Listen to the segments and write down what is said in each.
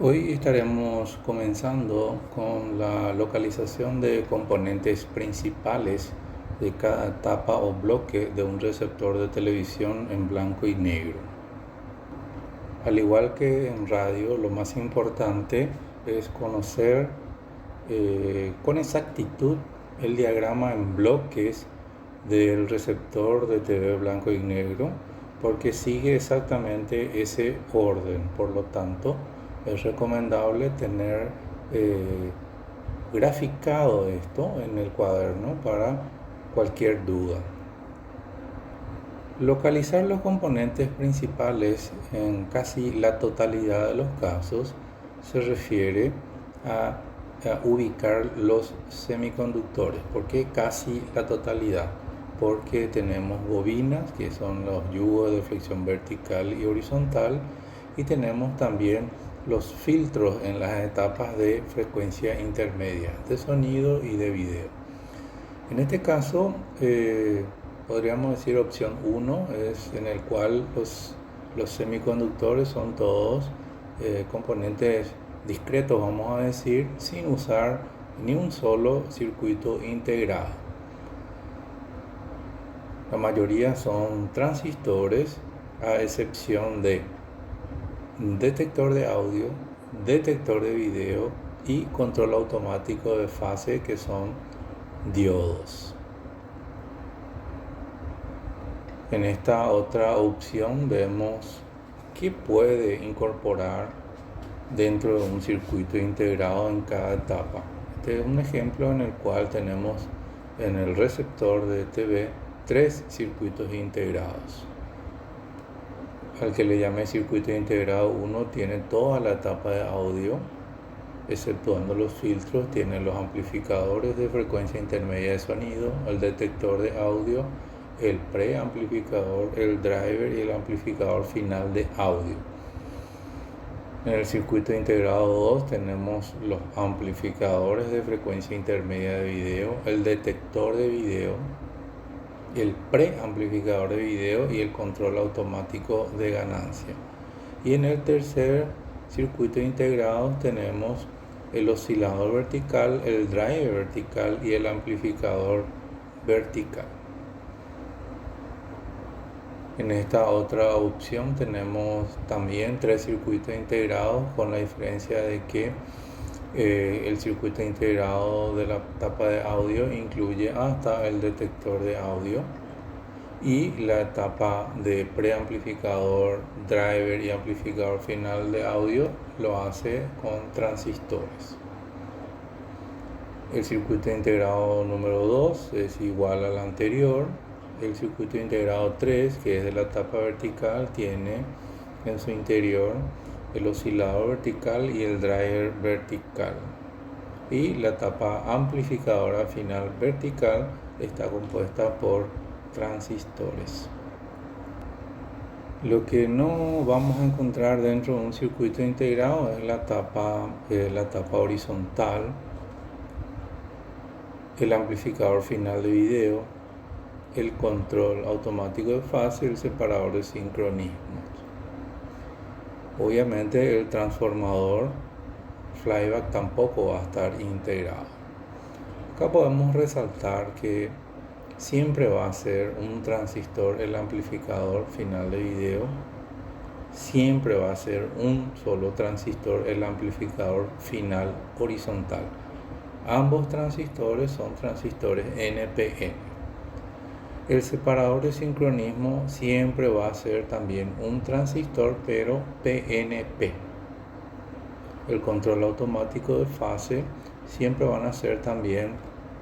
Hoy estaremos comenzando con la localización de componentes principales de cada etapa o bloque de un receptor de televisión en blanco y negro. Al igual que en radio, lo más importante es conocer con exactitud el diagrama en bloques del receptor de TV blanco y negro, porque sigue exactamente ese orden. Por lo tanto, es recomendable tener graficado esto en el cuaderno para cualquier duda. Localizar los componentes principales en casi la totalidad de los casos se refiere a ubicar los semiconductores. ¿Por qué casi la totalidad? Porque tenemos bobinas, que son los yugos de flexión vertical y horizontal, y tenemos también los filtros en las etapas de frecuencia intermedia, de sonido y de video. En este caso, podríamos decir opción 1 es en el cual los semiconductores son todos componentes discretos, vamos a decir, sin usar ni un solo circuito integrado. La mayoría son transistores, a excepción de detector de audio, detector de video y control automático de fase, que son diodos. En esta otra opción vemos qué puede incorporar dentro de un circuito integrado en cada etapa. Este es un ejemplo en el cual tenemos en el receptor de TV 3 circuitos integrados. Al que le llame circuito integrado 1 tiene toda la etapa de audio, exceptuando los filtros, tiene los amplificadores de frecuencia intermedia de sonido, el detector de audio, el preamplificador, el driver y el amplificador final de audio. En el circuito integrado 2 tenemos los amplificadores de frecuencia intermedia de video, el detector de video, el preamplificador de video y el control automático de ganancia. Y en el tercer circuito integrado tenemos el oscilador vertical, el driver vertical y el amplificador vertical. En esta otra opción tenemos también 3 circuitos integrados, con la diferencia de que el circuito integrado de la etapa de audio incluye hasta el detector de audio, y la etapa de preamplificador, driver y amplificador final de audio lo hace con transistores. El circuito integrado número 2 es igual al anterior. El circuito integrado 3, que es de la etapa vertical, tiene en su interior el oscilador vertical y el driver vertical. Y la etapa amplificadora final vertical está compuesta por transistores. Lo que no vamos a encontrar dentro de un circuito integrado es la etapa horizontal, el amplificador final de video, el control automático de fase y el separador de sincronismos. Obviamente el transformador flyback tampoco va a estar integrado. Acá podemos resaltar que siempre va a ser un transistor el amplificador final de video, siempre va a ser un solo transistor el amplificador final horizontal. Ambos transistores son transistores NPN. El separador de sincronismo siempre va a ser también un transistor, pero PNP. El control automático de fase siempre van a ser también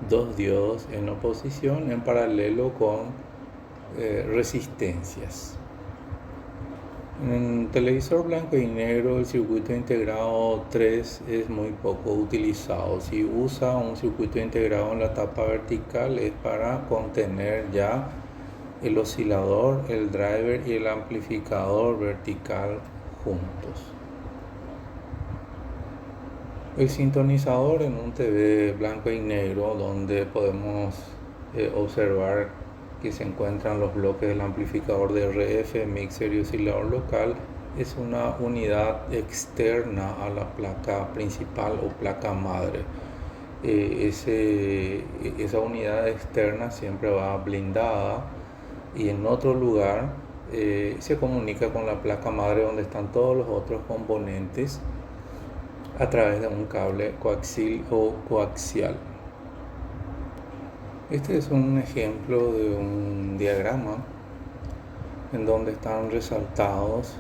dos diodos en oposición en paralelo con resistencias. En televisor blanco y negro el circuito integrado 3 es muy poco utilizado. Si usa un circuito integrado en la etapa vertical es para contener ya el oscilador, el driver y el amplificador vertical juntos. El sintonizador en un TV blanco y negro, donde podemos observar que se encuentran los bloques del amplificador de RF, mixer y oscilador local, es una unidad externa a la placa principal o placa madre. Esa unidad externa siempre va blindada y en otro lugar se comunica con la placa madre donde están todos los otros componentes a través de un cable coaxil o coaxial. Este es un ejemplo de un diagrama en donde están resaltados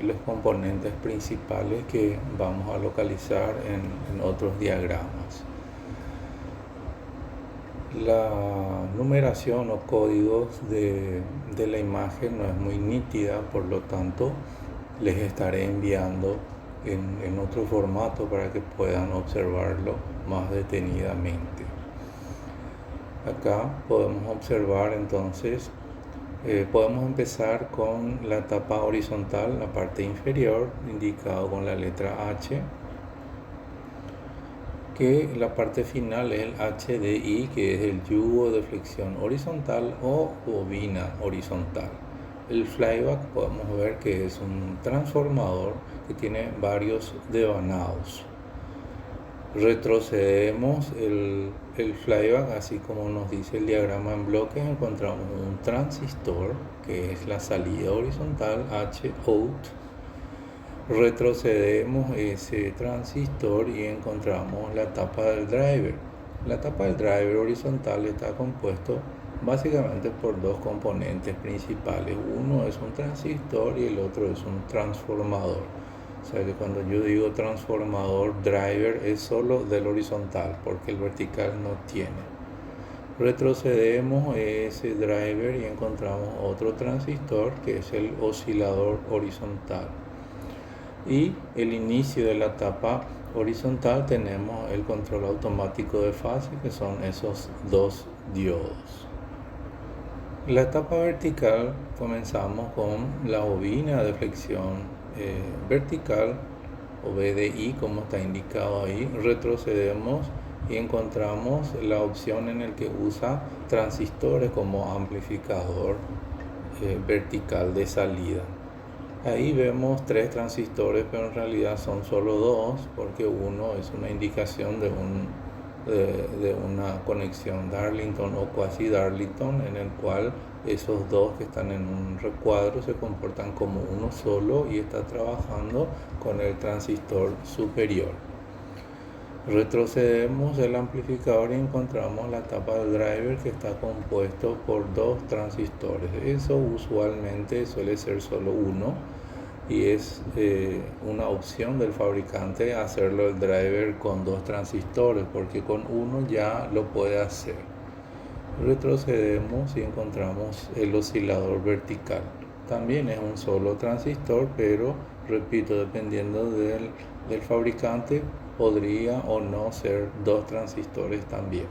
los componentes principales que vamos a localizar en otros diagramas. La numeración o códigos de la imagen no es muy nítida, por lo tanto les estaré enviando en otro formato para que puedan observarlo más detenidamente. Acá podemos observar entonces, podemos empezar con la tapa horizontal, la parte inferior, indicado con la letra H, que la parte final es el HDI, que es el yugo de flexión horizontal o bobina horizontal. El flyback podemos ver que es un transformador que tiene varios devanados. Retrocedemos el flyback, así como nos dice el diagrama en bloques, encontramos un transistor que es la salida horizontal, H-out. Retrocedemos ese transistor y encontramos la tapa del driver. La tapa del driver horizontal está compuesto básicamente por dos componentes principales. Uno es un transistor y el otro es un transformador. O sea que cuando yo digo transformador, driver es solo del horizontal porque el vertical no tiene. Retrocedemos ese driver y encontramos otro transistor que es el oscilador horizontal. Y el inicio de la tapa horizontal tenemos el control automático de fase, que son esos dos diodos. La etapa vertical comenzamos con la bobina de flexión vertical o BDI, como está indicado ahí. Retrocedemos y encontramos la opción en el que usa transistores como amplificador vertical de salida. Ahí vemos tres transistores, pero en realidad son solo dos, porque uno es una indicación de una conexión Darlington o quasi Darlington, en el cual esos dos que están en un recuadro se comportan como uno solo y está trabajando con el transistor superior. Retrocedemos el amplificador y encontramos la tapa del driver, que está compuesto por dos transistores. Eso usualmente suele ser solo uno y es una opción del fabricante hacerlo el driver con dos transistores, porque con uno ya lo puede hacer. Retrocedemos y encontramos el oscilador vertical. También es un solo transistor, pero repito, dependiendo del fabricante, podría o no ser dos transistores también.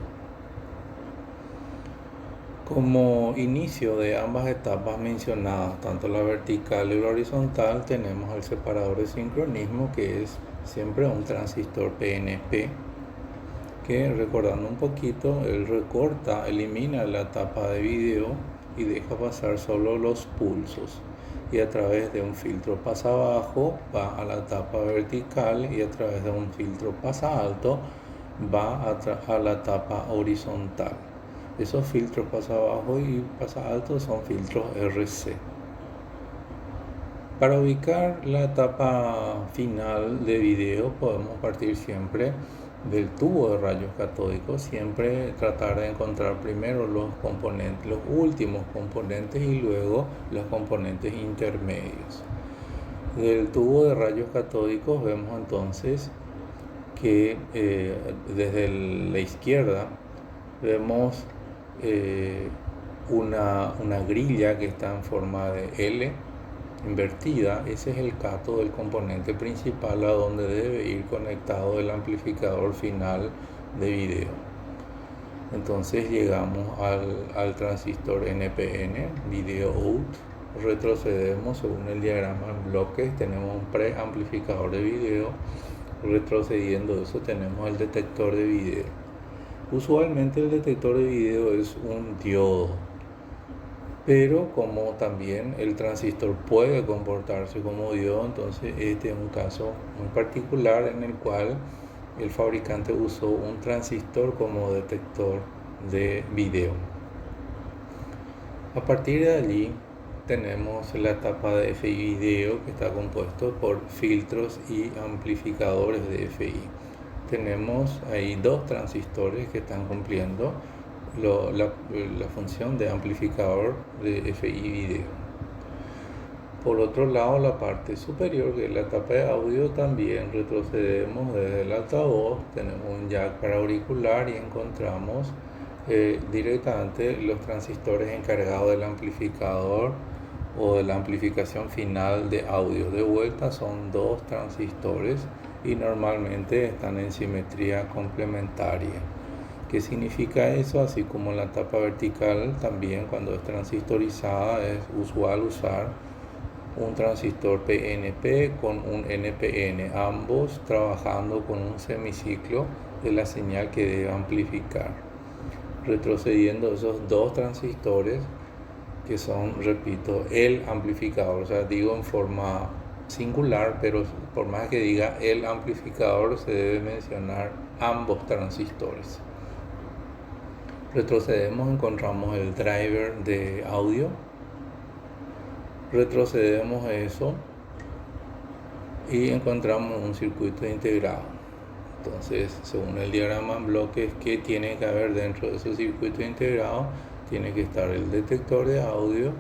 Como inicio de ambas etapas mencionadas, tanto la vertical y la horizontal, tenemos el separador de sincronismo, que es siempre un transistor PNP, que, recordando un poquito, él recorta, elimina la etapa de video y deja pasar solo los pulsos, y a través de un filtro pasa abajo va a la etapa vertical y a través de un filtro pasa alto va a la etapa horizontal. Esos filtros pasa abajo y pasa alto son filtros RC. Para ubicar la etapa final de video podemos partir siempre del tubo de rayos catódicos, siempre tratar de encontrar primero los componentes, los últimos componentes, y luego los componentes intermedios. Del tubo de rayos catódicos vemos entonces que desde la izquierda vemos una grilla que está en forma de L invertida. Ese es el cato del componente principal, a donde debe ir conectado el amplificador final de video. Entonces llegamos al transistor NPN, video out. Retrocedemos según el diagrama en bloques, tenemos un preamplificador de video. Retrocediendo eso tenemos el detector de video. Usualmente el detector de video es un diodo. Pero como también el transistor puede comportarse como diodo, entonces este es un caso muy particular en el cual el fabricante usó un transistor como detector de video. A partir de allí tenemos la etapa de FI video, que está compuesto por filtros y amplificadores de FI. Tenemos ahí dos transistores que están cumpliendo la función de amplificador de FI video. Por otro lado, la parte superior, que es la etapa de audio, también retrocedemos desde el altavoz, tenemos un jack para auricular y encontramos directamente los transistores encargados del amplificador o de la amplificación final de audio. De vuelta son dos transistores y normalmente están en simetría complementaria. ¿Qué significa eso? Así como en la etapa vertical, también cuando es transistorizada es usual usar un transistor PNP con un NPN, ambos trabajando con un semiciclo de la señal que debe amplificar. Retrocediendo esos dos transistores que son, repito, el amplificador, o sea, digo en forma singular, pero por más que diga el amplificador se debe mencionar ambos transistores. Retrocedemos, encontramos el driver de audio. Retrocedemos eso y encontramos un circuito integrado. Entonces, según el diagrama en bloques, ¿qué tiene que haber dentro de ese circuito integrado? Tiene que estar el detector de audio,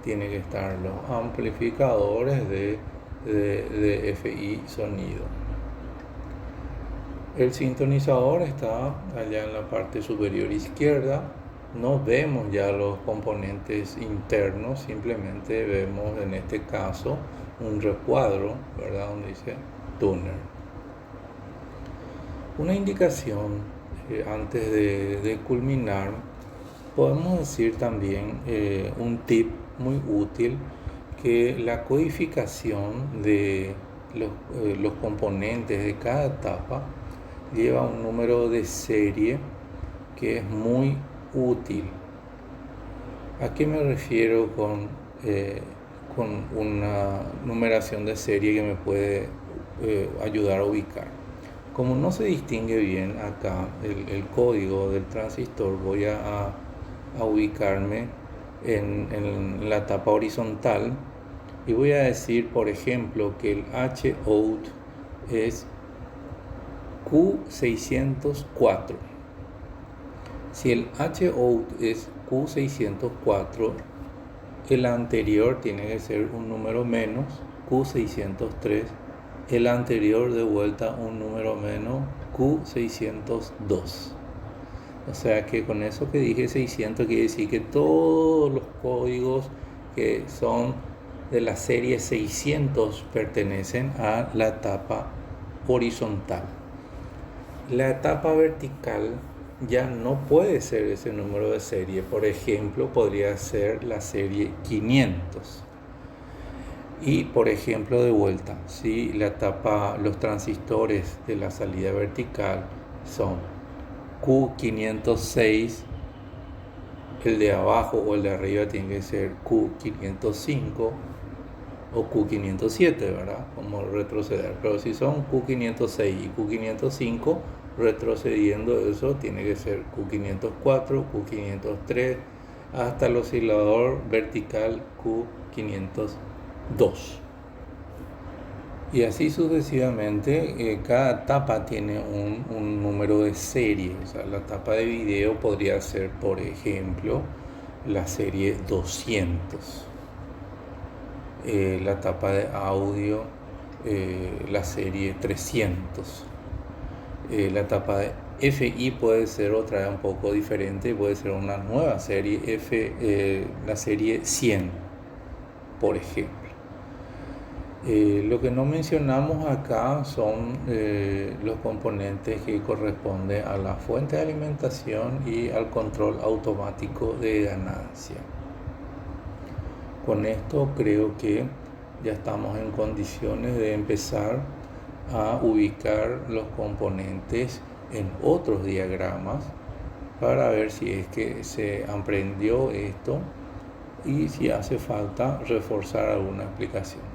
tiene que estar los amplificadores de FI sonido. El sintonizador está allá en la parte superior izquierda. No vemos ya los componentes internos, simplemente vemos en este caso un recuadro, ¿verdad? Donde dice tuner. Una indicación antes de culminar, podemos decir también un tip muy útil, que la codificación de los componentes de cada etapa lleva un número de serie que es muy útil. ¿A qué me refiero con una numeración de serie que me puede ayudar a ubicar? Como no se distingue bien acá el código del transistor, voy a ubicarme en la etapa horizontal y voy a decir, por ejemplo, que el H-out es Q604. Si el H-out es Q604, el anterior tiene que ser un número menos, Q603, el anterior de vuelta un número menos, Q602. O sea que con eso que dije 600 quiere decir que todos los códigos que son de la serie 600 pertenecen a la etapa horizontal. La etapa vertical ya no puede ser ese número de serie. Por ejemplo, podría ser la serie 500. Y por ejemplo, de vuelta, si la etapa, los transistores de la salida vertical son Q506, el de abajo o el de arriba tiene que ser Q505 o Q507, ¿verdad? Como retroceder. Pero si son Q506 y Q505, retrocediendo eso tiene que ser Q504, Q503, hasta el oscilador vertical Q502. Y así sucesivamente, cada etapa tiene un número de serie. O sea, la etapa de video podría ser, por ejemplo, la serie 200. La etapa de audio, la serie 300. La etapa de FI puede ser otra vez un poco diferente, puede ser una nueva serie, la serie 100, por ejemplo. Lo que no mencionamos acá son los componentes que corresponden a la fuente de alimentación y al control automático de ganancia. Con esto creo que ya estamos en condiciones de empezar a ubicar los componentes en otros diagramas para ver si es que se aprendió esto y si hace falta reforzar alguna explicación.